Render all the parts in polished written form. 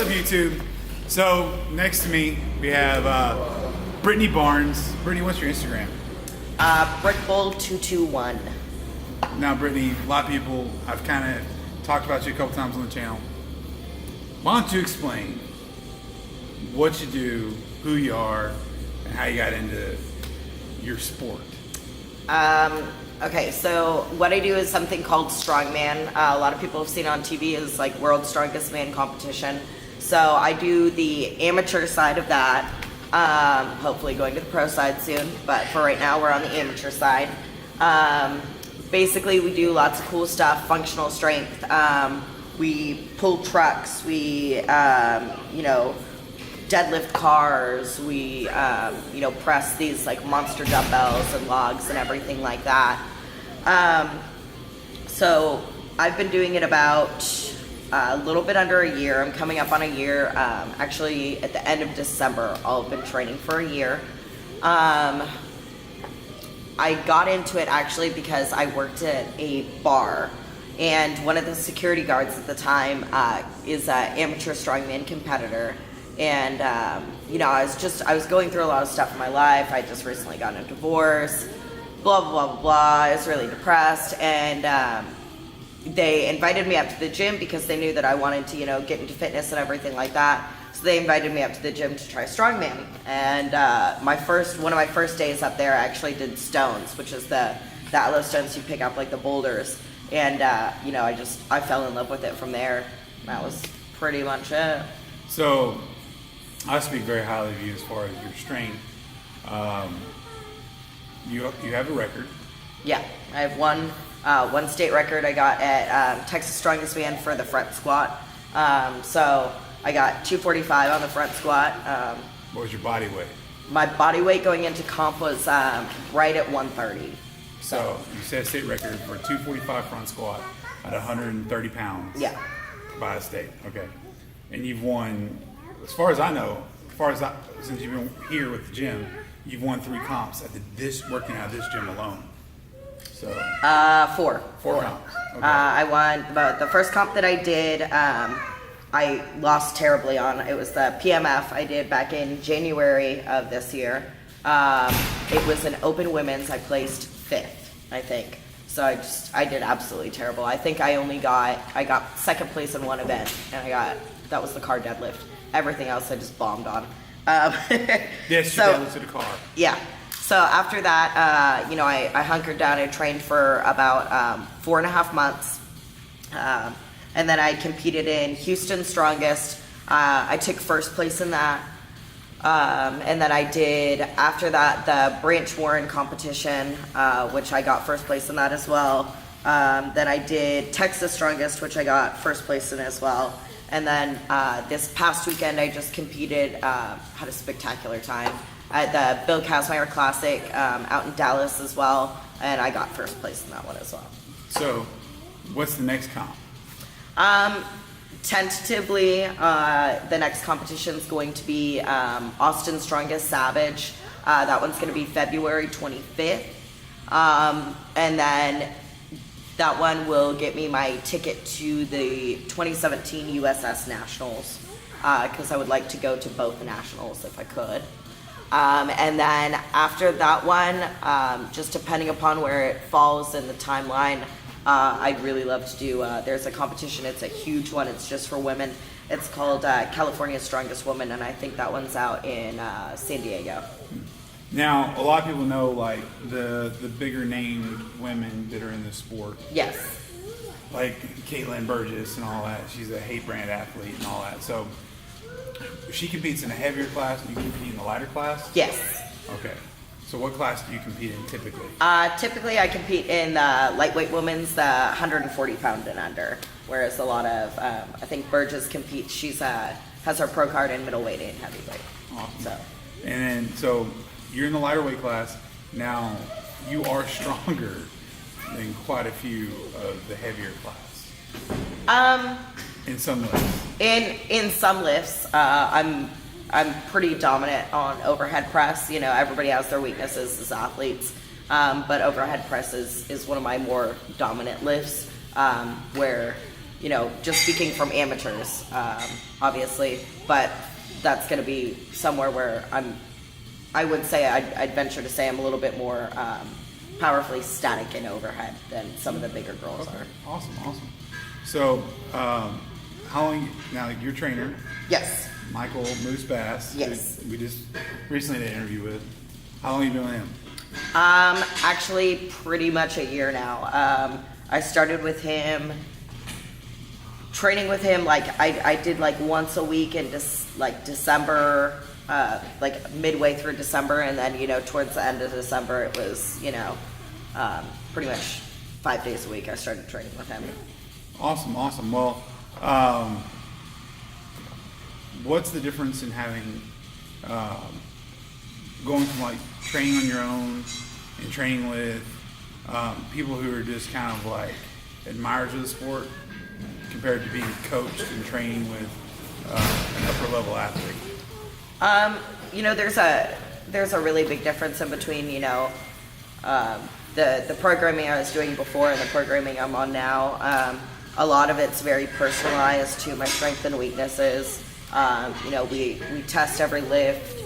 up, YouTube? So next to me we have Brittany Barnes. Brittany, what's your Instagram? Brickbowl221. Now, Brittany, a lot of people, I've kind of talked about you a couple times on the channel. Why don't you explain what you do, who you are, and how you got into your sport? Okay, so what I do is something called Strongman. A lot of people have seen on TV as like World's Strongest Man competition. So I do the amateur side of that. Hopefully going to the pro side soon, but for right now we're on the amateur side. Basically we do lots of cool stuff, functional strength. We pull trucks, we deadlift cars, we press these like monster dumbbells and logs and everything like that. So I've been doing it about a little bit under a year. I'm coming up on a year. Actually at the end of December I'll have been training for a year. I got into it actually because I worked at a bar, and one of the security guards at the time is an amateur strongman competitor. And I was going through a lot of stuff in my life. I just recently gotten a divorce, blah blah blah blah. I was really depressed, and they invited me up to the gym because they knew that I wanted to get into fitness and everything like that. So they invited me up to the gym to try strongman. And one of my first days up there, I actually did stones, which is the atlas stones you pick up, like the boulders. And I fell in love with it from there. That was pretty much it. So I speak very highly of you as far as your strength. You have a record. Yeah, I have one state record I got at Texas Strongest Man for the front squat. So I got 245 on the front squat. What was your body weight? My body weight going into comp was right at 130. So you set a state record for 245 front squat at 130 pounds. Yeah. By a state, okay. And you've won, as far as I know, since you've been here with the gym, you've won 3 comps at working out of this gym alone. So 4 comps. Okay. I won the first comp that I did. I lost terribly on. It was the PMF I did back in January of this year. It was an open women's. I placed 5th, I think. So I did absolutely terrible. I think I got second place in one event, and that was the car deadlift. Everything else I just bombed on. Yes, you deadlift to the car. Yeah. So after that, I hunkered down and trained for about 4.5 months. And then I competed in Houston Strongest. I took first place in that. And then I did, after that, the Branch Warren competition, which I got first place in that as well. Then I did Texas Strongest, which I got first place in as well. And then this past weekend, I just competed, had a spectacular time at the Bill Kazmaier Classic out in Dallas as well. And I got first place in that one as well. So what's the next comp? Tentatively, the next competition is going to be Austin Strongest Savage. That one's going to be February 25th. And then that one will get me my ticket to the 2017 USS Nationals, because I would like to go to both nationals if I could. And then after that one, just depending upon where it falls in the timeline, I'd really love to do, there's a competition, it's a huge one, it's just for women. It's called California's Strongest Woman, and I think that one's out in San Diego. Now, a lot of people know like the bigger named women that are in the sport. Yes. Like Caitlin Burgess and all that. She's a hate brand athlete and all that. So she competes in a heavier class, and you compete in the lighter class? Yes. Okay. So what class do you compete in typically? Typically I compete in the lightweight women's, the 140 pound and under, whereas a lot of, I think Burgess competes, has her pro card in middleweight and heavyweight. Awesome. So you're in the lighter weight class. Now you are stronger than quite a few of the heavier class. In some lifts. In some lifts, I'm pretty dominant on overhead press. Everybody has their weaknesses as athletes, but overhead press is one of my more dominant lifts, where just speaking from amateurs, obviously, but that's going to be somewhere where I would say I'd venture to say I'm a little bit more powerfully static and overhead than some of the bigger girls are. Awesome. So, how long, now your trainer? Yes. Michael Moose Bass. Yes. Who we just recently did an interview with. How long have you been with him? Actually pretty much a year now. I started with him, training with him, like I did like once a week in December, like midway through December, and then, towards the end of December, it was, pretty much 5 days a week I started training with him. Awesome. Well, what's the difference in having, going from like training on your own and training with people who are just kind of like admirers of the sport compared to being coached and training with an upper level athlete? There's a really big difference in between, the programming I was doing before and the programming I'm on now. A lot of it's very personalized to my strengths and weaknesses. We test every lift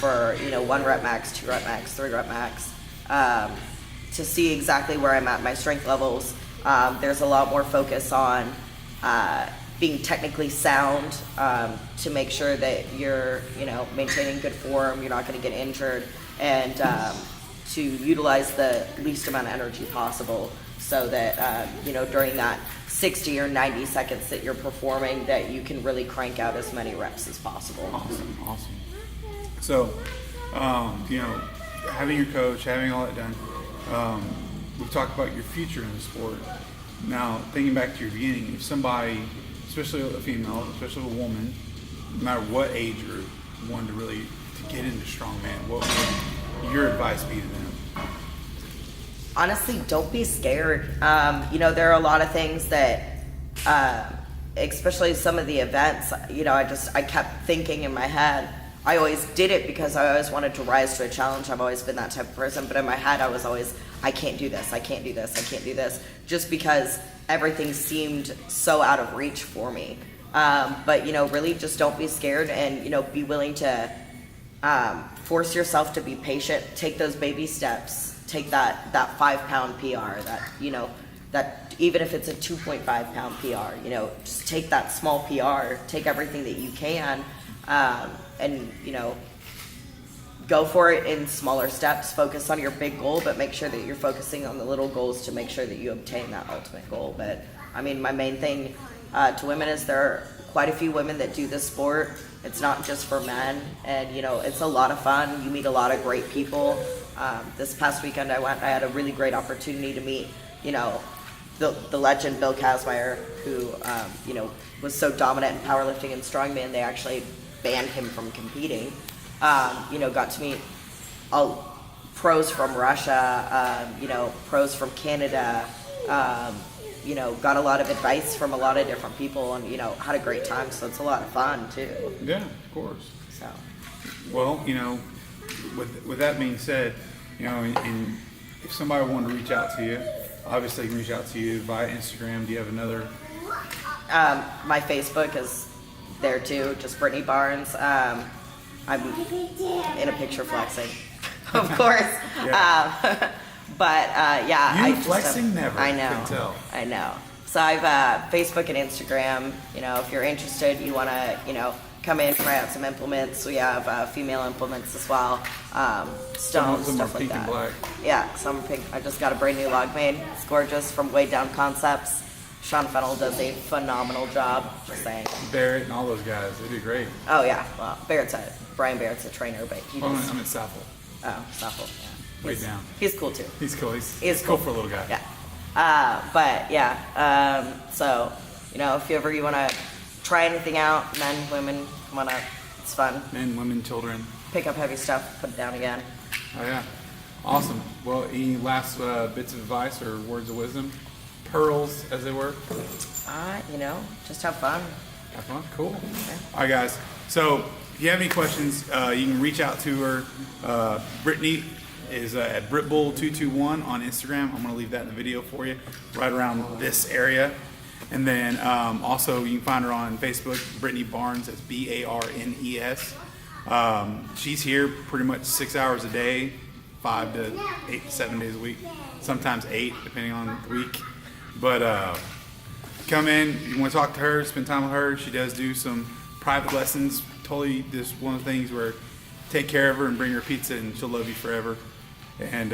for 1 rep max, 2 rep max, 3 rep max, to see exactly where I'm at my strength levels. There's a lot more focus on being technically sound, to make sure that you're maintaining good form, you're not going to get injured, and to utilize the least amount of energy possible, so that during that 60 or 90 seconds that you're performing, that you can really crank out as many reps as possible. Awesome. So, having your coach, having all that done, we've talked about your future in the sport. Now, thinking back to your beginning, if somebody, especially a female, especially a woman, no matter what age group, wanted to get into strongman, what would your advice be to them? Honestly, don't be scared. There are a lot of things that, especially some of the events, I kept thinking in my head, I always did it because I always wanted to rise to a challenge. I've always been that type of person, but in my head I was always, I can't do this, just because everything seemed so out of reach for me. But really just don't be scared, and be willing to force yourself to be patient. Take those baby steps. Take that 5-pound PR, that even if it's a 2.5-pound PR, just take that small PR, take everything that you can, and go for it in smaller steps. Focus on your big goal, but make sure that you're focusing on the little goals to make sure that you obtain that ultimate goal. But my main thing to women is there are quite a few women that do this sport. It's not just for men, and it's a lot of fun. You meet a lot of great people. This past weekend I had a really great opportunity to meet the legend Bill Kazmaier, who was so dominant in powerlifting and strongman they actually banned him from competing. Got to meet all pros from Russia, pros from Canada, got a lot of advice from a lot of different people, and had a great time. So it's a lot of fun too. Yeah, of course. So, well, with that being said, and if somebody wanted to reach out to you, obviously they can reach out to you via Instagram. Do you have another? My Facebook is there too, just Brittany Barnes. I'm in a picture flexing, of course. Yeah. Yeah. You flexing never. I know. Can tell. I know. So I've Facebook and Instagram. If you're interested, you want to, come in, try out some implements. We have female implements as well. Stones, Some stuff are like pink and that. black. Yeah, some are pink. I just got a brand new log made. It's gorgeous, from Way Down Concepts. Sean Fennell does a phenomenal job. Just saying. Barrett and all those guys, they do great. Oh yeah, well, Brian Barrett's a trainer, but he does. I'm at Saffel. Oh, Shuffle. Yeah. Way down. He's cool too. He's cool. He's cool cool. for a little guy. Yeah. But yeah. So if you ever want to try anything out, men, women, come on up. It's fun. Men, women, children. Pick up heavy stuff, put it down again. Oh yeah. Awesome. Well, any last bits of advice or words of wisdom? Pearls, as they were. Just have fun. Have fun. Cool. Okay. All right, guys. So if you have any questions, you can reach out to her. Brittany is at BritBull221 on Instagram. I'm going to leave that in the video for you, right around this area. And then also you can find her on Facebook, Brittany Barnes. That's Barnes. She's here pretty much 6 hours a day, 5 to 8 to 7 days a week, sometimes 8 depending on the week. But come in, you want to talk to her, spend time with her. She does do some private lessons. Totally just one of the things where take care of her and bring her pizza and she'll love you forever. And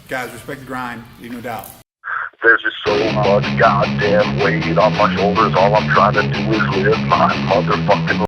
guys, respect the grind, leave no doubt. There's just so much goddamn weight on my shoulders. All I'm trying to do is live my motherfucking